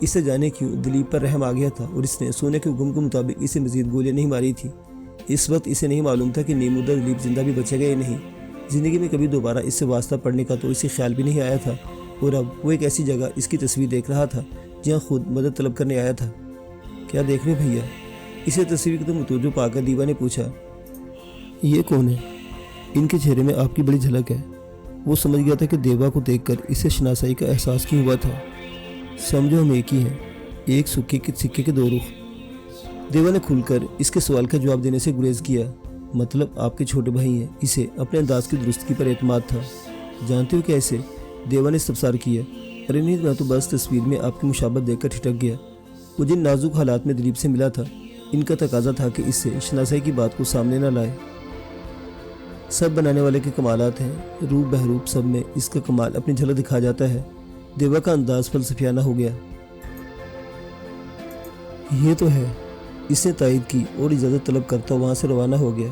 اسے جانے کیوں دلیپ پر رحم آ گیا تھا اور اس نے سونے کے حکم کے مطابق اسے مزید گولیاں نہیں ماری تھی۔ اس وقت اسے نہیں معلوم تھا کہ نیمودہ دلیپ زندہ بھی بچے گا یا نہیں۔ زندگی میں کبھی دوبارہ اس سے واسطہ پڑنے کا تو اسے خیال بھی نہیں آیا تھا، اور اب وہ ایک ایسی جگہ اس کی تصویر دیکھ رہا تھا جہاں خود مدد طلب کرنے آیا تھا۔ کیا دیکھ رہے بھیا؟ اسے تصویر کی تو متوجہ پا کر دیوا نے پوچھا۔ یہ کون ہے؟ ان کے چہرے میں آپ کی بڑی جھلک ہے۔ وہ سمجھ گیا تھا کہ دیوا کو دیکھ کر اسے شناسائی کا احساس کیوں ہوا تھا۔ سمجھو ہم ایک ہی ہیں، ایک سکے کے دو رخ۔ دیوا نے کھل کر اس کے سوال کا جواب دینے سے گریز کیا۔ مطلب آپ کے چھوٹے بھائی ہیں؟ اسے اپنے انداز کی درستگی پر اعتماد تھا۔ جانتے ہو کیسے؟ دیوا نے استفسار کیا۔ ارے نہیں، میں تو بس تصویر میں آپ کی مشابہت دیکھ کر ٹھٹک گیا۔ وہ جن نازک حالات میں دلیپ سے ملا تھا، ان کا تقاضا تھا کہ اس سے شناسائی کی بات کو سامنے نہ لائے۔ سب بنانے والے کے کمالات ہیں، روپ بہروپ سب میں اس کا کمال اپنی جھلک دکھا جاتا ہے۔ دیوا کا انداز فلسفیانہ ہو گیا۔ یہ تو ہے، اس نے تائید کی اور اجازت طلب کرتا وہاں سے روانہ ہو گیا۔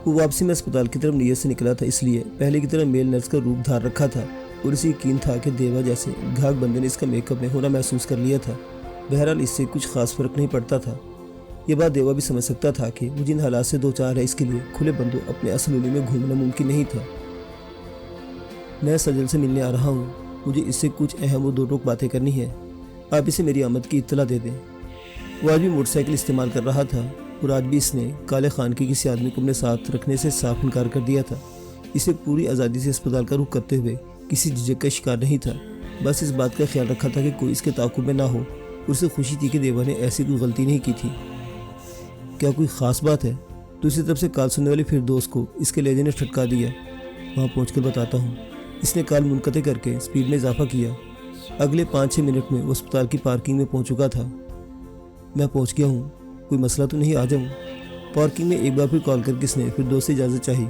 وہ واپسی میں اسپتال کی طرف نیت سے نکلا تھا، اس لیے پہلے کی طرح میل نرس کا روپ دھار رکھا تھا اور اسے یقین تھا کہ دیوا جیسے گھاک بندے نے اس کا میک اپ میں ہونا محسوس کر لیا تھا۔ بہرحال اس سے کچھ خاص فرق نہیں پڑتا تھا۔ یہ بات دیوا بھی سمجھ سکتا تھا کہ وہ جن حالات سے دو چار ہے، اس کے لیے کھلے بندوں اپنے اصل علم میں گھومنا ممکن نہیں تھا۔ میں سجل سے ملنے آ رہا ہوں، مجھے اس سے کچھ اہم و دو ٹوک باتیں کرنی ہے، آپ اسے میری آمد کی اطلاع دے دیں۔ وہ آج بھی موٹر سائیکل استعمال کر رہا تھا اور آج بھی اس نے کالے خان کے کسی آدمی کو اپنے ساتھ رکھنے سے صاف انکار کر دیا تھا۔ اسے پوری آزادی سے اسپتال کا رخ کرتے ہوئے کسی جھجک کا شکار نہیں تھا، بس اس بات کا خیال رکھا تھا کہ کوئی اس کے تعاقب میں نہ ہو۔ اسے خوشی تھی کہ دیوا نے ایسی کوئی غلطی نہیں کی تھی۔ کیا کوئی خاص بات ہے؟ دوسری طرف سے کال سننے والی فردوس کو اس کے لہجے نے ٹھٹکا دیا۔ وہاں پہنچ کر بتاتا ہوں۔ اس نے کال منقطع کر کے سپیڈ میں اضافہ کیا۔ اگلے 5-6 منٹ میں وہ اسپتال کی پارکنگ میں پہنچ چکا تھا۔ میں پہنچ گیا ہوں، کوئی مسئلہ تو نہیں؟ آ جاؤں؟ پارکنگ میں ایک بار پھر کال کر کے اس نے فردوس سے اجازت چاہی۔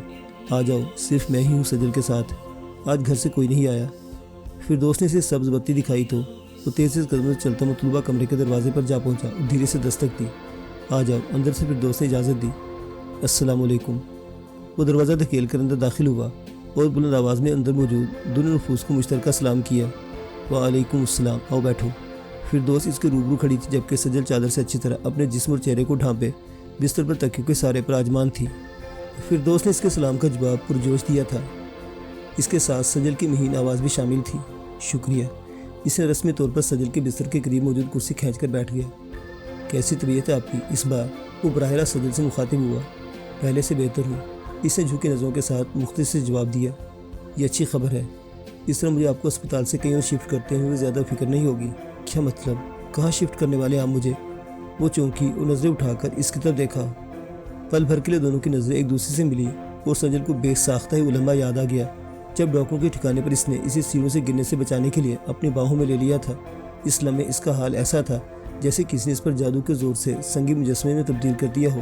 آ جاؤ، صرف میں ہی ہوں سجل کے ساتھ، آج گھر سے کوئی نہیں آیا۔ فردوس نے اسے سبز بتی دکھائی تو وہ تیز قدموں سے چلتا مطلوبہ کمرے کے دروازے پر جا پہنچا اور دھیرے سے دستک دی۔ آ جاؤ اندر سے، فردوس نے اجازت دی۔ السلام علیکم۔ وہ دروازہ دھکیل کر اندر داخل ہوا اور بلند آواز میں اندر موجود دونوں نفوس کو مشترکہ سلام کیا۔ وعلیکم السلام، آؤ بیٹھو۔ فردوس اس کے روبرو کھڑی تھی، جبکہ سجل چادر سے اچھی طرح اپنے جسم اور چہرے کو ڈھانپے بستر پر تکیوں کے سارے پر آجمان تھی۔ فردوس نے اس کے سلام کا جواب پرجوش دیا تھا، اس کے ساتھ سجل کی مہین آواز بھی شامل تھی۔ شکریہ۔ اس نے رسمی طور پر سجل کے بستر کے قریب موجود کرسی کھینچ کر بیٹھ گیا۔ کیسی طبیعت ہے آپ کی؟ اس بار وہ براہ راست سجل سے مخاطب ہوا۔ پہلے سے بہتر ہوں، اس نے جھکی نظروں کے ساتھ مختصر سے جواب دیا۔ یہ اچھی خبر ہے، اس طرح مجھے آپ کو اسپتال سے کہیں اور شفٹ کرتے ہوئے زیادہ فکر نہیں ہوگی۔ کیا مطلب؟ کہاں شفٹ کرنے والے آپ مجھے؟ وہ چونکی اور نظریں اٹھا کر اس کی طرف دیکھا۔ پل بھر کے لیے دونوں کی نظریں ایک دوسرے سے ملی اور سجل کو بے ساختہ ہی لمحہ یاد آ گیا جب ڈاکٹروں کے ٹھکانے پر اس نے اسے سیڑھیوں سے گرنے سے بچانے کے لیے اپنی باہوں میں لے لیا تھا۔ اس لمحے اس کا حال ایسا تھا جیسے کسی نے اس پر جادو کے زور سے سنگی مجسمے میں تبدیل کر دیا ہو۔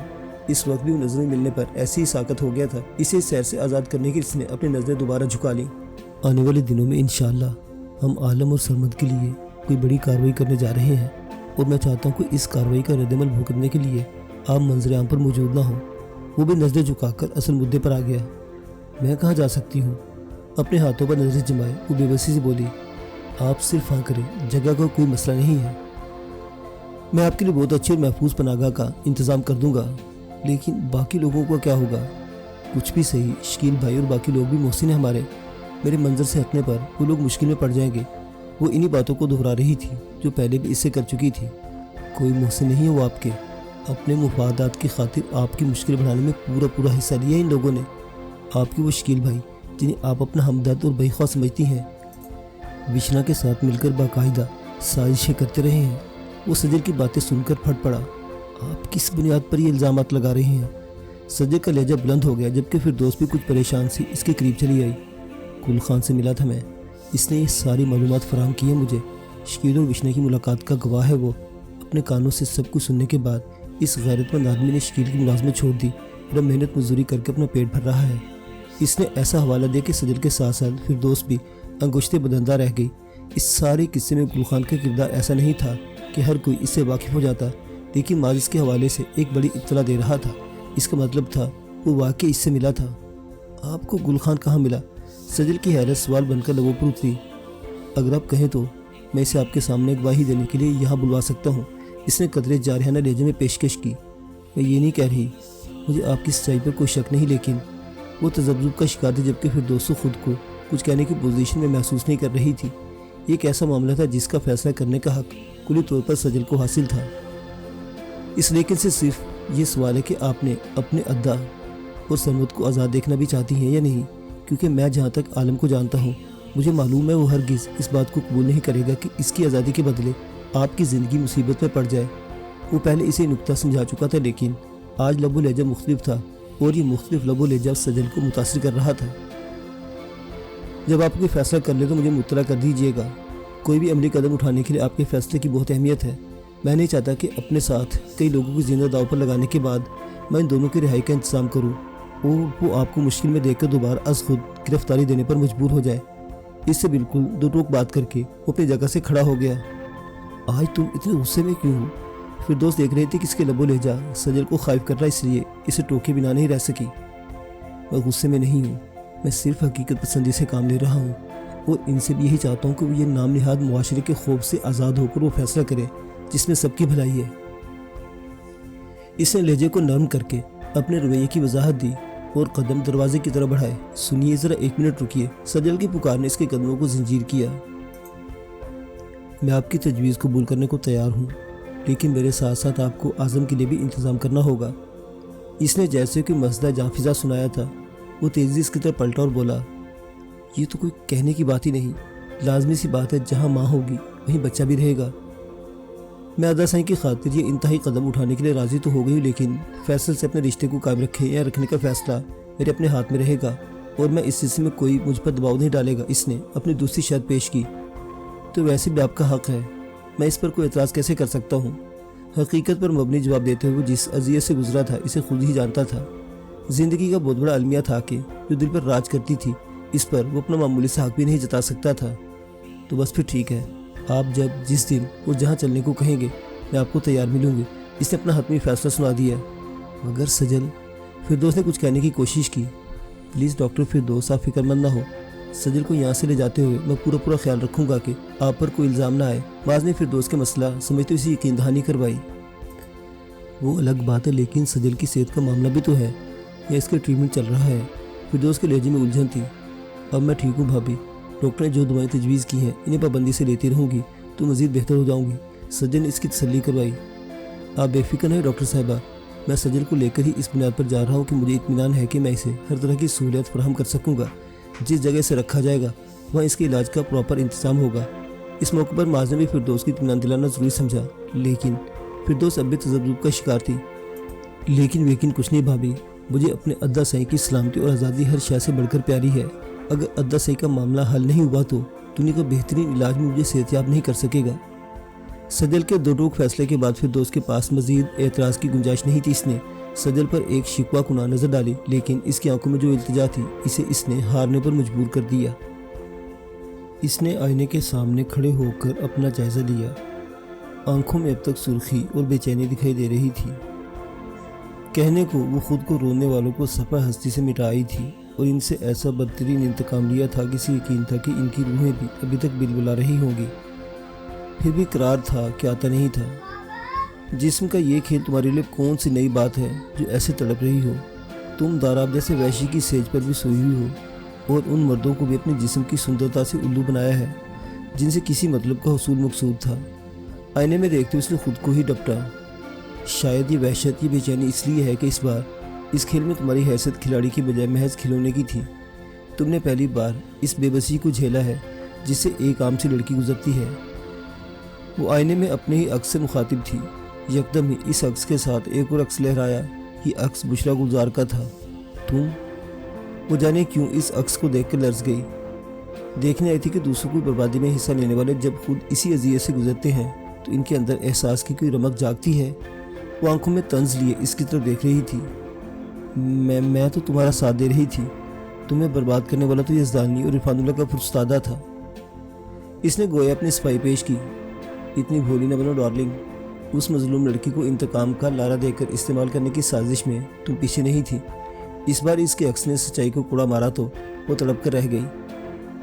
اس وقت بھی وہ نظریں ملنے پر ایسی ہی ساکت ہو گیا تھا۔ اسے سیر سے آزاد کرنے کے اس نے اپنی نظریں دوبارہ جھکا لیں۔ آنے والے دنوں میں انشاءاللہ ہم عالم اور سرمد کے لیے کوئی بڑی کارروائی کرنے جا رہے ہیں، اور میں چاہتا ہوں کہ اس کارروائی کا رد عمل بھگتنے کے لیے آپ منظر عام پر موجود نہ ہوں۔ وہ بھی نظریں جھکا کر اصل مدعے پر آ گیا۔ میں کہاں جا سکتی ہوں؟ اپنے ہاتھوں پر نظریں جمائے وہ بے بسی سے بولی۔ آپ صرف ہاں کریں، جگہ کا کوئی مسئلہ نہیں ہے، میں آپ کے لیے بہت اچھی اور محفوظ پناہگاہ کا انتظام کر دوں گا۔ لیکن باقی لوگوں کا کیا ہوگا؟ کچھ بھی صحیح، شکیل بھائی اور باقی لوگ بھی محسن ہیں ہمارے، میرے منظر سے ہٹنے پر وہ لوگ مشکل میں پڑ جائیں گے۔ وہ انہی باتوں کو دہرا رہی تھی جو پہلے بھی اس سے کر چکی تھی۔ کوئی محسن نہیں ہے وہ آپ کے، اپنے مفادات کی خاطر آپ کی مشکل بنانے میں پورا حصہ لیا ان لوگوں نے۔ آپ کی وہ شکیل بھائی جنہیں آپ اپنا ہمدرد اور بےخواہ سمجھتی ہیں، وشنا کے ساتھ مل کر باقاعدہ سازشیں کرتے رہے ہیں۔ وہ سجل کی باتیں سن کر پھٹ پڑا۔ آپ کس بنیاد پر یہ الزامات لگا رہے ہیں؟ سجل کا لہجہ بلند ہو گیا، جبکہ فردوس بھی کچھ پریشان سی اس کے قریب چلی آئی۔ گل خان سے ملا تھا میں، اس نے یہ ساری معلومات فراہم کی ہیں مجھے۔ شکیل اور وشنا کی ملاقات کا گواہ ہے وہ۔ اپنے کانوں سے سب کچھ سننے کے بعد اس غیرت مند آدمی نے شکیل کی ملازمت چھوڑ دی اور اب محنت مزدوری کر کے اپنا پیٹ بھر رہا ہے۔ اس نے ایسا حوالہ دے کہ سجل کے ساتھ ساتھ فردوس بھی انگشتے بدندہ رہ گئی۔ اس سارے قصے میں گل خان کا کردار ایسا نہیں تھا کہ ہر کوئی اس سے واقف ہو جاتا، لیکن ماجد کے حوالے سے ایک بڑی اطلاع دے رہا تھا۔ اس کا مطلب تھا وہ واقعی اس سے ملا تھا۔ آپ کو گل خان کہاں ملا؟ سجل کی حیرت سوال بن کر لبوں پر اتری۔ اگر آپ کہیں تو میں اسے آپ کے سامنے گواہی دینے کے لیے یہاں بلوا سکتا ہوں۔ اس نے قدرے جارحانہ لہجے میں پیشکش کی۔ میں یہ نہیں کہہ رہی، مجھے آپ کی سچائی پر کوئی شک نہیں، لیکن وہ تذبذب کا شکار تھی، جبکہ فردوس خود کو کچھ کہنے کی پوزیشن میں محسوس نہیں کر رہی تھی۔ یہ ایک ایسا معاملہ تھا جس کا فیصلہ کرنے کا حق کلی طور پر سجل کو حاصل تھا۔ اس لیکن سے صرف یہ سوال ہے کہ آپ نے اپنے ادا اور سرمد کو آزاد دیکھنا بھی چاہتی ہیں یا نہیں، کیونکہ میں جہاں تک عالم کو جانتا ہوں، مجھے معلوم ہے وہ ہرگز اس بات کو قبول نہیں کرے گا کہ اس کی آزادی کے بدلے آپ کی زندگی مصیبت میں پڑ جائے۔ وہ پہلے اسے نکتہ سمجھا چکا تھا، لیکن آج لب و لہجہ مختلف تھا، اور یہ مختلف لب و لہجہ سجل کو متاثر کر رہا تھا۔ جب آپ کوئی فیصلہ کر لیں تو مجھے مطلع کر دیجیے گا۔ کوئی بھی عملی قدم اٹھانے کے لیے آپ کے فیصلے کی بہت اہمیت ہے۔ میں نہیں چاہتا کہ اپنے ساتھ کئی لوگوں کی زندہ داؤ پر لگانے کے بعد میں ان دونوں کی رہائی کا انتظام کروں اور وہ آپ کو مشکل میں دیکھ کر دوبارہ از خود گرفتاری دینے پر مجبور ہو جائے۔ اس سے بالکل دو ٹوک بات کر کے وہ اپنی جگہ سے کھڑا ہو گیا۔ آج تم اتنے غصے میں کیوں ہو؟ فردوس دیکھ رہی تھی کہ اس کے لب و لہجہ سجل کو خائف کر رہا، اس لیے اسے ٹوکے بنا نہیں رہ سکی۔ میں غصے میں نہیں ہوں، میں صرف حقیقت پسندی سے کام لے رہا ہوں، اور ان سے بھی یہی چاہتا ہوں کہ وہ یہ نام نہاد معاشرے کے خوف سے آزاد ہو کر وہ فیصلہ کرے جس میں سب کی بھلائی ہے۔ اس نے لہجے کو نرم کر کے اپنے رویے کی وضاحت دی اور قدم دروازے کی طرف بڑھائے۔ سنیے ذرا، ایک منٹ رکیے۔ سجل کی پکار نے اس کے قدموں کو زنجیر کیا۔ میں آپ کی تجویز قبول کرنے کو تیار ہوں، لیکن میرے ساتھ ساتھ آپ کو اعظم کے لیے بھی انتظام کرنا ہوگا۔ اس نے جیسے کہ مسئلہ جاں فضا سنایا تھا، وہ تیزی اس کی طرف پلٹا اور بولا، یہ تو کوئی کہنے کی بات ہی نہیں، لازمی سی بات ہے، جہاں ماں ہوگی وہیں بچہ بھی رہے گا۔ میں ادا سائیں کی خاطر یہ انتہائی قدم اٹھانے کے لیے راضی تو ہو گئی ہوں، لیکن فیصل سے اپنے رشتے کو قائم رکھے یا رکھنے کا فیصلہ میرے اپنے ہاتھ میں رہے گا، اور میں اس سلسلے میں کوئی مجھ پر دباؤ نہیں ڈالے گا۔ اس نے اپنی دوسری شرط پیش کی۔ تو ویسے بھی آپ کا حق ہے، میں اس پر کوئی اعتراض کیسے کر سکتا ہوں؟ حقیقت پر مبنی جواب دیتے ہوئے جس اذیت سے گزرا تھا اسے خود ہی جانتا تھا۔ زندگی کا بہت بڑا المیہ تھا کہ جو دل پر راج کرتی تھی اس پر وہ اپنا معمولی سے حق بھی نہیں جتا سکتا تھا۔ تو بس پھر ٹھیک ہے، آپ جب جس دن اور جہاں چلنے کو کہیں گے میں آپ کو تیار ملوں گی۔ اس نے اپنا حتمی فیصلہ سنا دیا۔ مگر سجل، فردوس نے کچھ کہنے کی کوشش کی۔ پلیز ڈاکٹر فردوس، آپ فکر مند نہ ہو، سجل کو یہاں سے لے جاتے ہوئے میں پورا خیال رکھوں گا کہ آپ پر کوئی الزام نہ آئے۔ باز نے فردوس کے مسئلہ سمجھتے اسے یقین دہانی کروائی۔ وہ الگ بات ہے، لیکن سجل کی صحت کا معاملہ بھی تو ہے، یا اس کا ٹریٹمنٹ چل رہا ہے؟ فردوس کے لہجے میں الجھن تھی۔ اب میں ٹھیک ہوں بھابھی، ڈاکٹر نے جو دوائیں تجویز کی ہیں انہیں پابندی سے لیتی رہوں گی تو مزید بہتر ہو جاؤں گی۔ سجل نے اس کی تسلی کروائی۔ آپ بے فکر ہیں ڈاکٹر صاحبہ، میں سجل کو لے کر ہی اس بنیاد پر جا رہا ہوں کہ مجھے اطمینان ہے کہ میں اسے ہر طرح کی سہولیات فراہم کر سکوں گا۔ جس جگہ سے رکھا جائے گا وہاں اس کے علاج کا پراپر انتظام ہوگا۔ اس موقع پر معاذ نے بھی فردوس کی اطمینان دلانا ضروری سمجھا، لیکن فردوس اب بھی تذبذب کا شکار تھی۔ لیکن یقین کچھ نہیں بھابھی، مجھے اپنے ادا سائی کی سلامتی اور آزادی ہر شے سے بڑھ کر پیاری ہے۔ اگر ادا سائی کا معاملہ حل نہیں ہوا تو دنیا کا بہترین علاج میں مجھے صحتیاب نہیں کر سکے گا۔ سجل کے دو ٹوک فیصلے کے بعد فردوس کے پاس مزید اعتراض کی گنجائش نہیں تھی۔ اس نے سجل پر ایک شکوہ کناں نظر ڈالی، لیکن اس کی آنکھوں میں جو التجا تھی اسے اس نے ہارنے پر مجبور کر دیا۔ اس نے آئینے کے سامنے کھڑے ہو کر اپنا جائزہ لیا۔ آنکھوں میں اب تک سرخی اور بے چینی دکھائی دے رہی تھی۔ کہنے کو وہ خود کو رونے والوں کو صفحہ ہستی سے مٹائی تھی اور ان سے ایسا بدترین انتقام لیا تھا کہ اسے یقین تھا کہ ان کی روحیں بھی ابھی تک بلبلا رہی ہوں گی۔ پھر بھی قرار تھا کہ آتا نہیں تھا۔ جسم کا یہ کھیل تمہارے لیے کون سی نئی بات ہے جو ایسے تڑپ رہی ہو؟ تم داراب جیسے وحشی کی سیج پر بھی سوئی ہوئی ہو، اور ان مردوں کو بھی اپنے جسم کی سندرتا سے الو بنایا ہے جن سے کسی مطلب کا حصول مقصود تھا۔ آئینے میں دیکھتے اس نے خود کو ہی ڈپٹا۔ شاید یہ وحشت، یہ بے چینی اس لیے ہے کہ اس بار اس کھیل میں تمہاری حیثیت کھلاڑی کی بجائے محض کھلونے کی تھی۔ تم نے پہلی بار اس بے بسی کو جھیلا ہے جس سے ایک عام سی لڑکی گزرتی ہے۔ وہ آئینے میں اپنے ہی عکس سے مخاطب تھی۔ یکدم ہی اس عکس کے ساتھ ایک اور عکس لہرایا۔ یہ عکس بشرا گلزار کا تھا۔ تم؟ وہ جانے کیوں اس عکس کو دیکھ کر لرز گئی۔ دیکھنے آئی تھی کہ دوسروں کی بربادی میں حصہ لینے والے جب خود اسی اذیت سے گزرتے ہیں تو ان کے اندر احساس کی کوئی رمق جاگتی ہے۔ وہ آنکھوں میں طنز لیے اس کی طرف دیکھ رہی تھی۔ میں تو تمہارا ساتھ دے رہی تھی، تمہیں برباد کرنے والا تو یزدانی اور عرفان اللہ کا فرستادہ تھا۔ اس نے گویا اپنی صفائی پیش کی۔ اتنی بھولی نہ بنو ڈارلنگ، اس مظلوم لڑکی کو انتقام کا لارا دے کر استعمال کرنے کی سازش میں تم پیچھے نہیں تھی۔ اس بار اس کے عکس نے سچائی کو کوڑا مارا تو وہ تڑپ کر رہ گئی۔